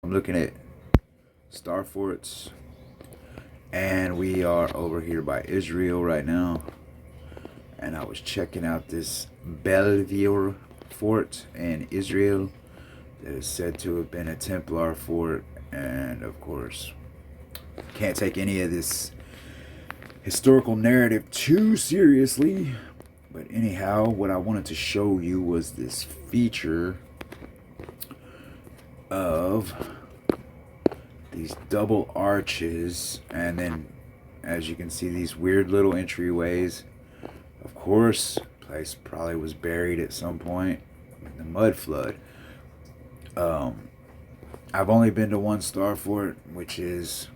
I'm looking at Starforts, and we are over here by Israel right now. And I was checking out this Belvoir fort in Israel that is said to have been a Templar fort. And of course, can't take any of this historical narrative too seriously. But anyhow, what I wanted to show you was this feature of these double arches, and then as you can see, these weird little entryways. Of course, the place probably was buried at some point in the mud flood. I've only been to one Starfort, which is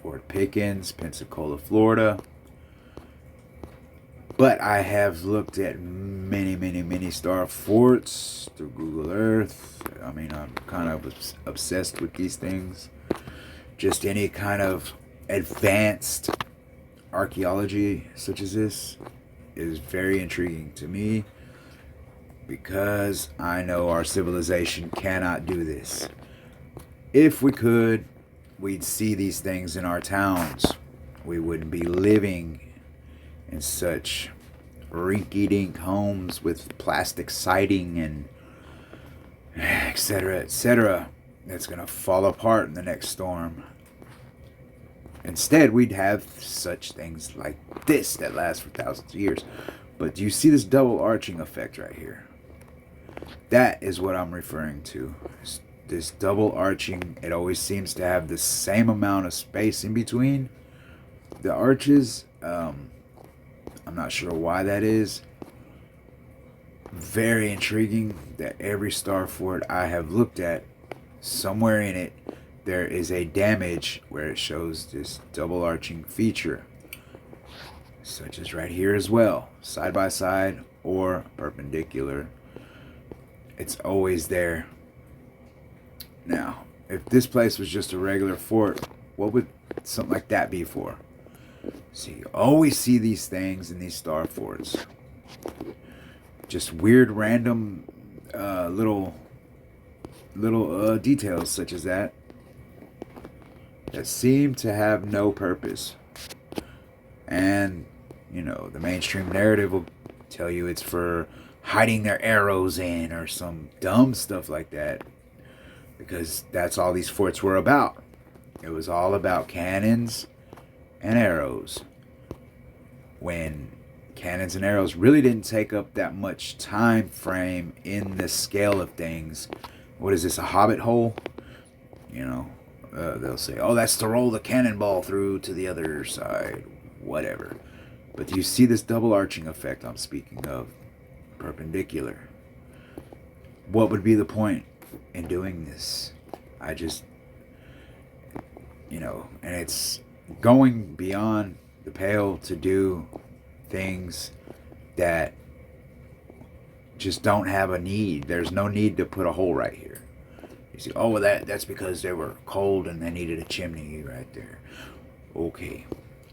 Fort Pickens, Pensacola, Florida. But I have looked at many star forts through Google Earth. I mean, I'm kind of obsessed with these things. Just any kind of advanced archaeology such as this is very intriguing to me, because I know our civilization cannot do this. If we could, we'd see these things in our towns. We wouldn't be living in such rinky-dink homes with plastic siding and etc., etc. That's going to fall apart in the next storm. Instead, we'd have such things like this that last for thousands of years. But do you see this double arching effect right here? That is what I'm referring to. This double arching, it always seems to have the same amount of space in between the arches. I'm not sure why that is. Very intriguing that every star fort I have looked at, somewhere in it, there is a damage where it shows this double arching feature. Such as right here as well. Side by side or perpendicular. It's always there. Now, if this place was just a regular fort, what would something like that be for? So you always see these things in these star forts. Just weird, random, little details such as that seem to have no purpose. And the mainstream narrative will tell you it's for hiding their arrows in or some dumb stuff like that, because that's all these forts were about. It was all about cannons and arrows, when cannons and arrows really didn't take up that much time frame in the scale of things. What is this, a hobbit hole? They'll say, oh, that's to roll the cannonball through to the other side, whatever. But do you see this double arching effect I'm speaking of? Perpendicular. What would be the point in doing this? And it's going beyond the pale to do things that just don't have a need. There's no need to put a hole right here. You see, oh, well, that's because they were cold and they needed a chimney right there. Okay,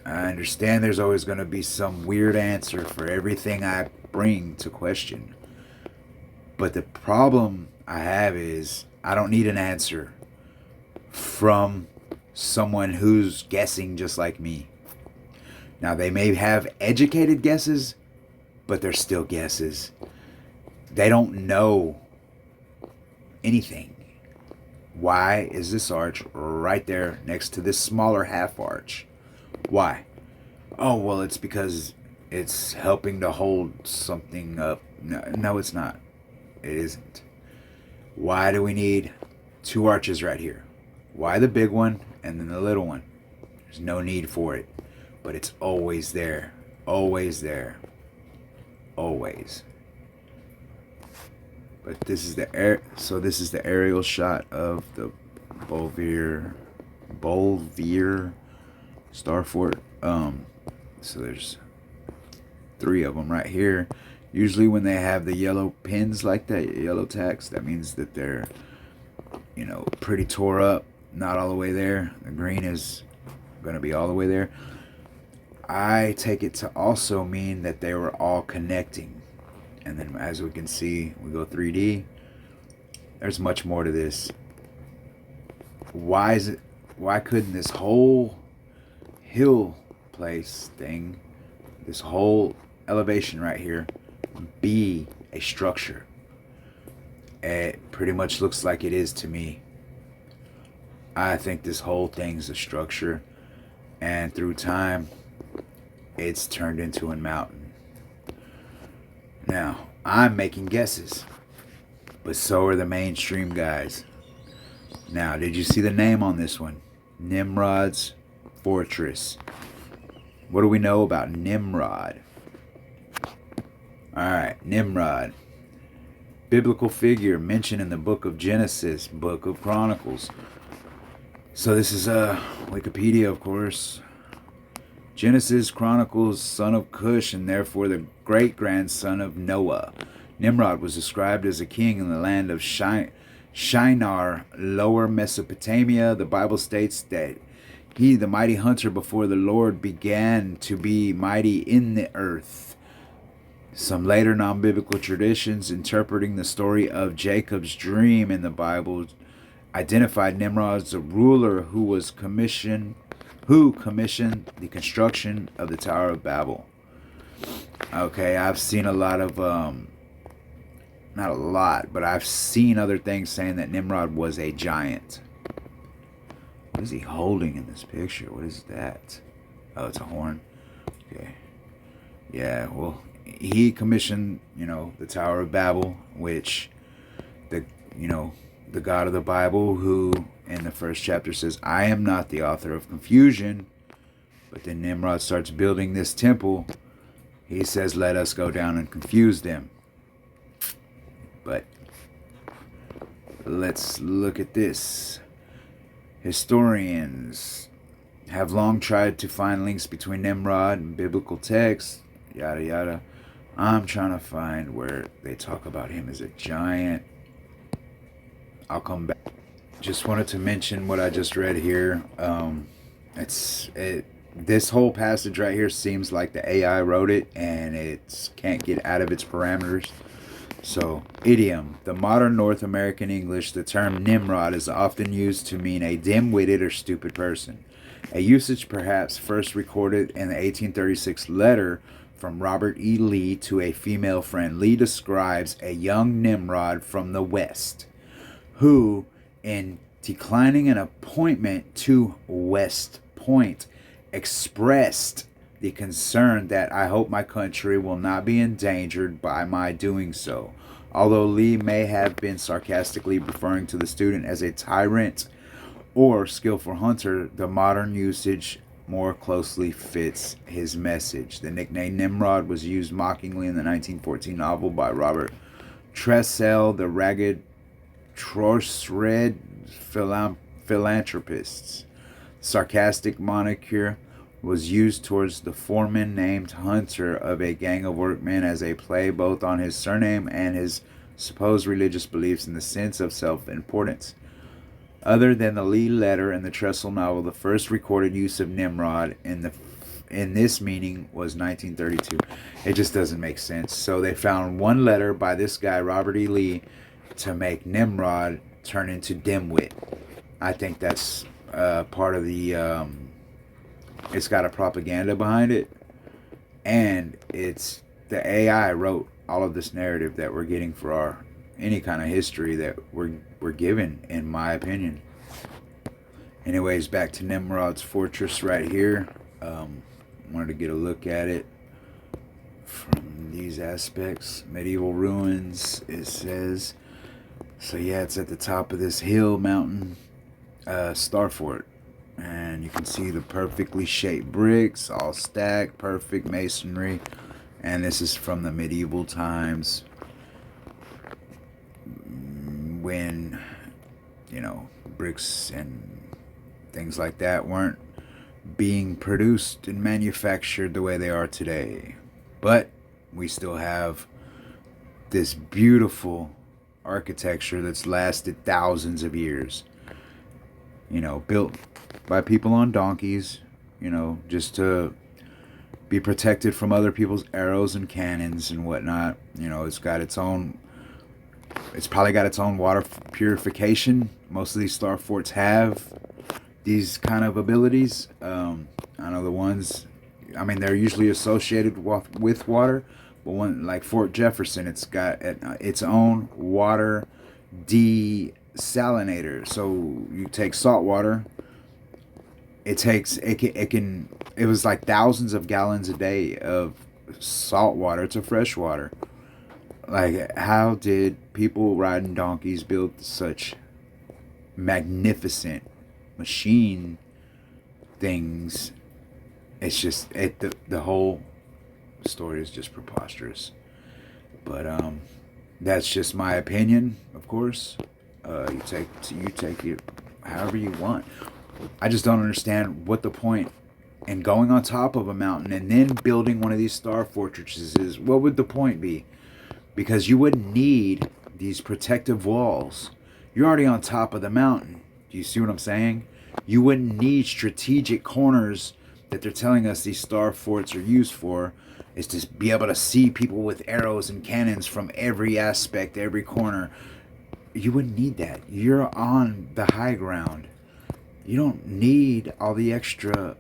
I understand there's always going to be some weird answer for everything I bring to question. But the problem I have is I don't need an answer from someone who's guessing just like me. Now, they may have educated guesses, but they're still guesses. They don't know anything. Why is this arch right there next to this smaller half arch? Why? Oh, well, it's because it's helping to hold something up. No, it's not. It isn't. Why do we need two arches right here? Why the big one and then the little one? There's no need for it. But it's always there. Always there. Always. But this is this is the aerial shot of the Bolvier Starfort. So there's 3 of them right here. Usually when they have the yellow pins like that, yellow tacks, that means that they're, pretty tore up. Not all the way there. The green is going to be all the way there. I take it to also mean that they were all connecting. And then as we can see, we go 3D. There's much more to this. why is it? Why couldn't this whole hill place thing, this whole elevation right here, be a structure? It pretty much looks like it is to me. I think this whole thing's a structure, and through time, it's turned into a mountain. Now, I'm making guesses, but so are the mainstream guys. Now, did you see the name on this one? Nimrod's Fortress. What do we know about Nimrod? Alright, Nimrod. Biblical figure mentioned in the book of Genesis, book of Chronicles. So this is Wikipedia, of course. Genesis chronicles son of Cush and therefore the great-grandson of Noah. Nimrod was described as a king in the land of Shinar, Lower Mesopotamia. The Bible states that he, the mighty hunter before the Lord, began to be mighty in the earth. Some later non-biblical traditions interpreting the story of Jacob's dream in the Bible identified Nimrod as a ruler who commissioned the construction of the Tower of Babel. Okay, I've seen a lot of not a lot, but I've seen other things saying that Nimrod was a giant. What is he holding in this picture? What is that? Oh, it's a horn. Okay. Yeah, well, he commissioned, the Tower of Babel, which the God of the Bible, who in the first chapter says, I am not the author of confusion. But then Nimrod starts building this temple. He says, let us go down and confuse them. But let's look at this. Historians have long tried to find links between Nimrod and biblical texts, yada yada. I'm trying to find where they talk about him as a giant. I'll come back. Just wanted to mention what I just read here. This whole passage right here seems like the AI wrote it and it can't get out of its parameters. So, idiom. The modern North American English, the term Nimrod is often used to mean a dim-witted or stupid person. A usage perhaps first recorded in the 1836 letter from Robert E. Lee to a female friend. Lee describes a young Nimrod from the West who, in declining an appointment to West Point, expressed the concern that I hope my country will not be endangered by my doing so. Although Lee may have been sarcastically referring to the student as a tyrant or skillful hunter, the modern usage more closely fits his message. The nickname Nimrod was used mockingly in the 1914 novel by Robert Tressel, The Ragged Trossred Philanthropists. Sarcastic moniker was used towards the foreman named Hunter of a gang of workmen as a play both on his surname and his supposed religious beliefs in the sense of self-importance. Other than the Lee letter and the Tressel novel, the first recorded use of Nimrod in this meaning was 1932. It just doesn't make sense. So they found one letter by this guy, Robert E. Lee, to make Nimrod turn into dimwit. I think that's part of the... it's got a propaganda behind it. And it's... The AI wrote all of this narrative that we're getting for any kind of history that we're given, in my opinion. Anyways, back to Nimrod's Fortress right here. Wanted to get a look at it from these aspects. Medieval ruins, it says. So yeah, it's at the top of this hill mountain, Starfort. And you can see the perfectly shaped bricks, all stacked, perfect masonry. And this is from the medieval times when, bricks and things like that weren't being produced and manufactured the way they are today. But we still have this beautiful architecture that's lasted thousands of years. Built by people on donkeys, just to be protected from other people's arrows and cannons and whatnot. It's got its own It's probably got its own water purification. Most of these star forts have these kind of abilities. I know the ones, I mean, they're usually associated with water, but one like Fort Jefferson, it's got its own water desalinator. So you take salt water, it was like thousands of gallons a day of salt water to fresh water. Like, how did people riding donkeys build such magnificent machine things? It's just the whole story is just preposterous. But that's just my opinion, of course. You take it however you want. I just don't understand what the point in going on top of a mountain and then building one of these star fortresses is. What would the point be? Because you wouldn't need these protective walls. You're already on top of the mountain. Do you see what I'm saying? You wouldn't need strategic corners that they're telling us these star forts are used for, is to be able to see people with arrows and cannons from every aspect, every corner. You wouldn't need that. You're on the high ground. You don't need all the extra,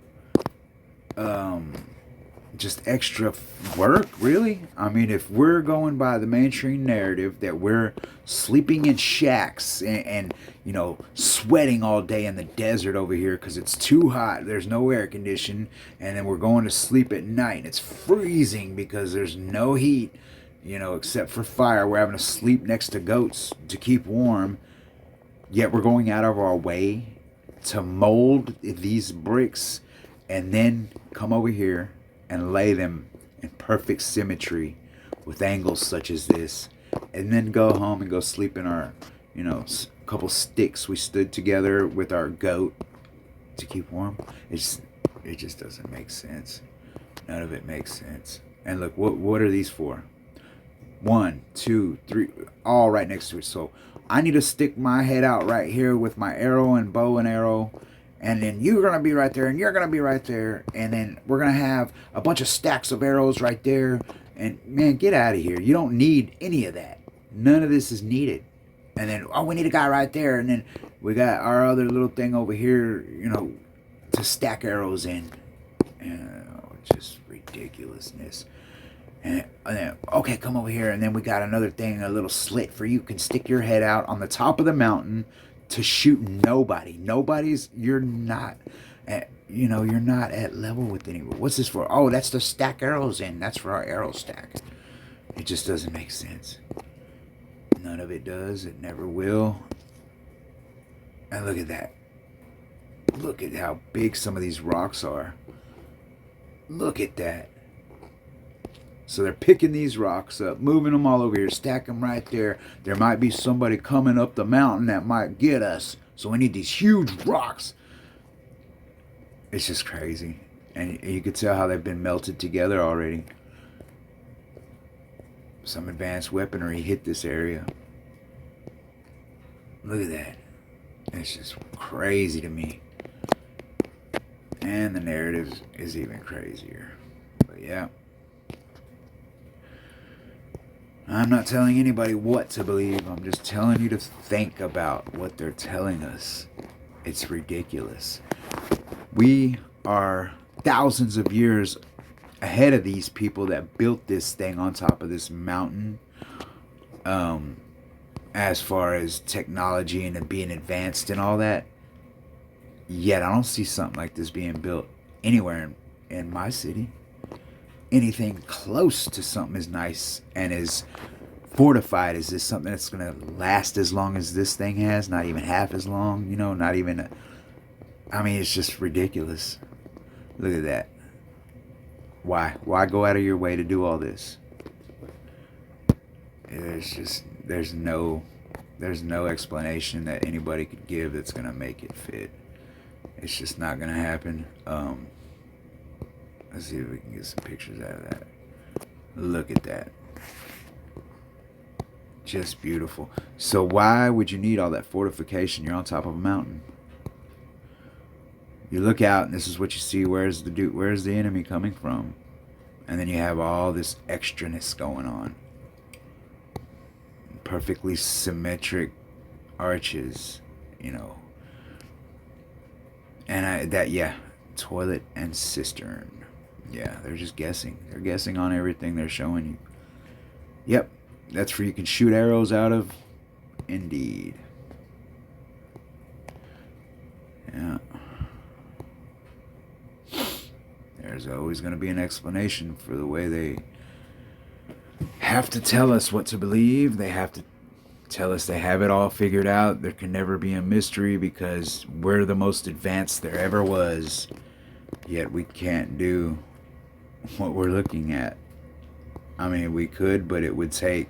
just extra work, really. I mean, if we're going by the mainstream narrative that we're sleeping in shacks and sweating all day in the desert over here because it's too hot, there's no air conditioning, and then we're going to sleep at night and it's freezing because there's no heat, except for fire. We're having to sleep next to goats to keep warm, yet we're going out of our way to mold these bricks and then come over here and lay them in perfect symmetry with angles such as this, and then go home and go sleep in our, couple sticks we stood together with our goat to keep warm. It just doesn't make sense. None of it makes sense. And look, what are these for? 1, 2, 3, all right next to it. So I need to stick my head out right here with my arrow and bow and arrow, and then you're going to be right there, and you're going to be right there, and then we're going to have a bunch of stacks of arrows right there. And man, get out of here. You don't need any of that. None of this is needed. And then, we need a guy right there, and then we got our other little thing over here, to stack arrows in. Just ridiculousness. And then, okay, come over here, and then we got another thing, a little slit for you can stick your head out on the top of the mountain to shoot nobody. You're not at level with anyone. What's this for? Oh, that's to stack arrows in. That's for our arrow stack. It just doesn't make sense. None of it does. It never will. And look at that. Look at how big some of these rocks are. Look at that. So they're picking these rocks up, moving them all over here, stack them right there. There might be somebody coming up the mountain that might get us. So we need these huge rocks. It's just crazy. And you can tell how they've been melted together already. Some advanced weaponry hit this area. Look at that. It's just crazy to me. And the narrative is even crazier. But yeah. I'm not telling anybody what to believe. I'm just telling you to think about what they're telling us. It's ridiculous. We are thousands of years ahead of these people that built this thing on top of this mountain. As far as technology and it being advanced and all that. Yet I don't see something like this being built anywhere in my city. Anything close to something as nice and as fortified as this, something that's going to last as long as this thing has, not even half as long, not even it's just ridiculous. Look at that. Why go out of your way to do all this? There's no explanation that anybody could give that's going to make it fit. It's just not going to happen. Let's see if we can get some pictures out of that. Look at that. Just beautiful. So why would you need all that fortification? You're on top of a mountain. You look out and this is what you see. Where's the enemy coming from? And then you have all this extraness going on. perfectly symmetric arches, you know. And toilet and cistern. Yeah, they're just guessing. They're guessing on everything they're showing you. Yep, that's where you can shoot arrows out of. Indeed. Yeah. There's always going to be an explanation for the way they have to tell us what to believe. They have to tell us they have it all figured out. There can never be a mystery because we're the most advanced there ever was. Yet we can't do what we're looking at. I mean, we could, but it would take,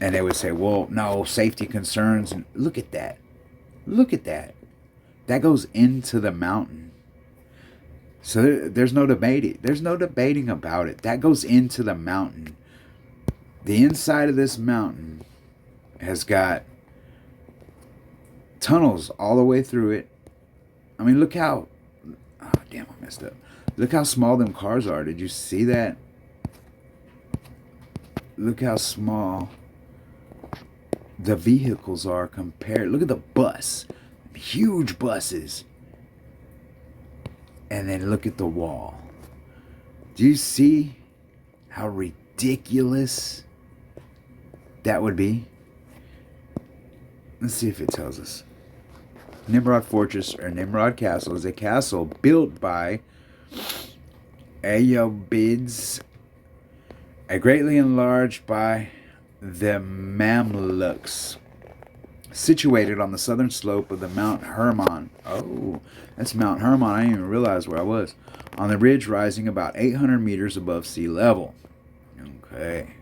and they would say, well, no, safety concerns. And look at that. Look at that. That goes into the mountain. So there's no debating. There's no debating about it. That goes into the mountain. The inside of this mountain has got tunnels all the way through it. I mean, look how... Oh, damn, I messed up. Look how small them cars are. Did you see that? Look how small the vehicles are compared. Look at the bus. Huge buses. And then look at the wall. Do you see how ridiculous that would be? Let's see if it tells us. Nimrod Fortress or Nimrod Castle is a castle built by Ayyubids, greatly enlarged by the Mamluks, situated on the southern slope of the Mount Hermon. Oh, that's Mount Hermon. I didn't even realize where I was. On the ridge rising about 800 meters above sea level. Okay.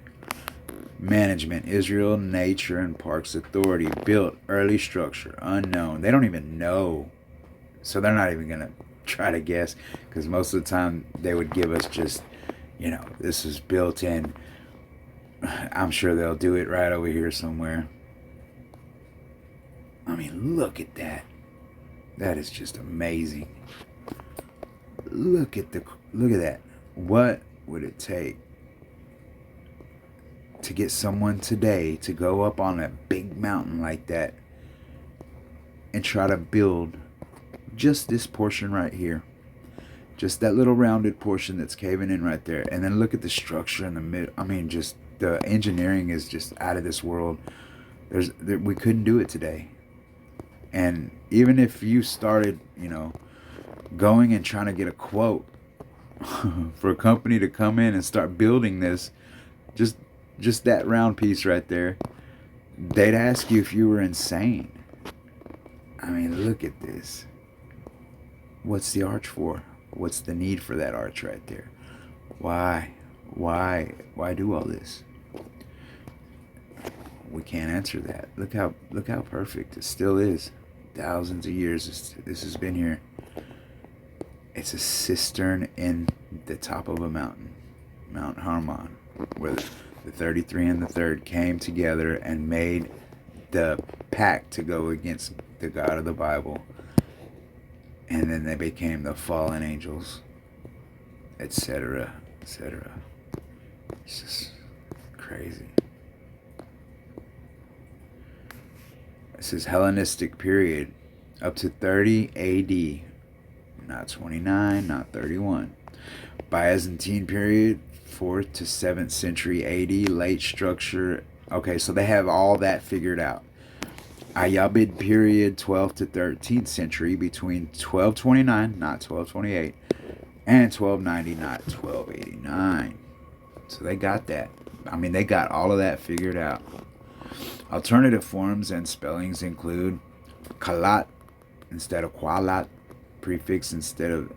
Management, Israel Nature and Parks Authority. Built, early structure, unknown. They don't even know. So they're not even going to try to guess. Because most of the time they would give us just, this is built in. I'm sure they'll do it right over here somewhere. I mean, look at that. That is just amazing. Look at that. What would it take to get someone today to go up on a big mountain like that and try to build just this portion right here? Just that little rounded portion that's caving in right there. And then look at the structure in the middle. I mean, just the engineering is just out of this world. We couldn't do it today. And even if you started, going and trying to get a quote for a company to come in and start building this, just that round piece right there, they'd ask you if you were insane. I mean, look at this. What's the arch for? What's the need for that arch right there? Why do all this? We can't answer that. Look how perfect it still is. Thousands of years this has been here. It's a cistern in the top of a mountain, Mount Hermon, where the 33 and the 3rd came together and made the pact to go against the God of the Bible. And then they became the fallen angels, etc., etc. It's just crazy. This is Hellenistic period, up to 30 AD, not 29, not 31. Byzantine period, 4th to 7th century AD, late structure. Okay, so they have all that figured out. Ayyubid period, 12th to 13th century, between 1229, not 1228, and 1290, not 1289. So they got that. I mean, they got all of that figured out. Alternative forms and spellings include kalat instead of qualat, prefix instead of,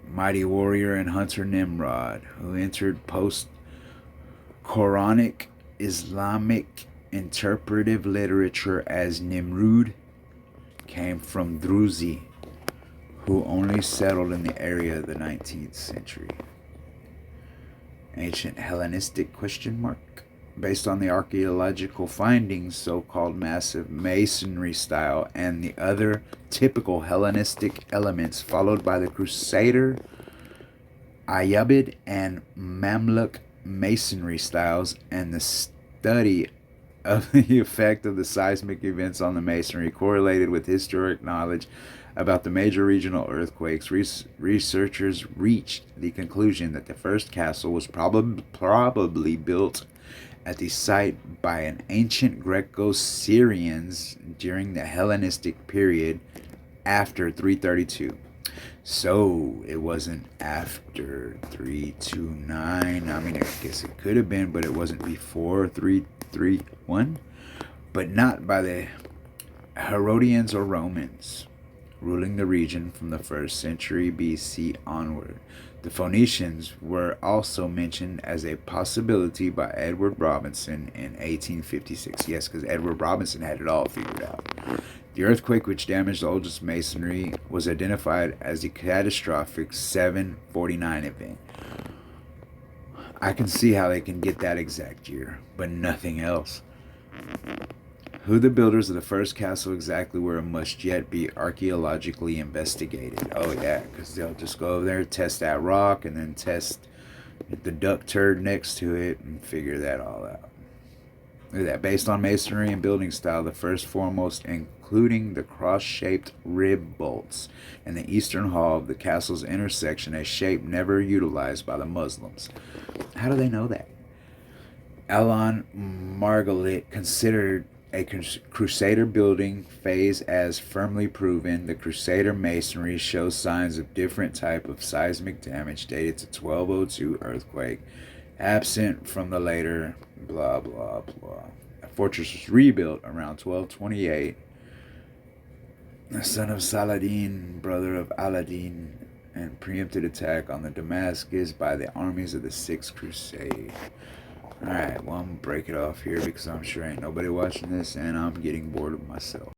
mighty warrior and hunter Nimrod, who entered post-Quranic Islamic interpretive literature as Nimrud, came from Druzi, who only settled in the area of the 19th century. Ancient Hellenistic ? Based on the archaeological findings, so-called massive masonry style, and the other typical Hellenistic elements followed by the Crusader, Ayyubid, and Mamluk masonry styles, and the study of the effect of the seismic events on the masonry correlated with historic knowledge about the major regional earthquakes, researchers reached the conclusion that the first castle was probably built at the site by an ancient Greco-Syrians during the Hellenistic period after 332. So it wasn't after 329. I mean, I guess it could have been, but it wasn't before 331. But not by the Herodians or Romans ruling the region from the 1st century BC onward. The Phoenicians were also mentioned as a possibility by Edward Robinson in 1856. Yes, because Edward Robinson had it all figured out. The earthquake which damaged the oldest masonry was identified as the catastrophic 749 event. I can see how they can get that exact year, but nothing else. Who the builders of the first castle exactly were must yet be archaeologically investigated. Oh yeah, because they'll just go over there, test that rock, and then test the duck turd next to it and figure that all out. Look at that. Based on masonry and building style, the first foremost, including the cross-shaped rib bolts in the eastern hall of the castle's intersection, a shape never utilized by the Muslims. How do they know that? Alon Margalit considered a Crusader building phase as firmly proven. The Crusader masonry shows signs of different type of seismic damage dated to 1202 earthquake, absent from the later blah blah blah. A fortress was rebuilt around 1228. The son of Saladin, brother of Aladin, and preempted attack on the Damascus by the armies of the Sixth Crusade. Alright, well, I'm gonna break it off here because I'm sure ain't nobody watching this and I'm getting bored of myself.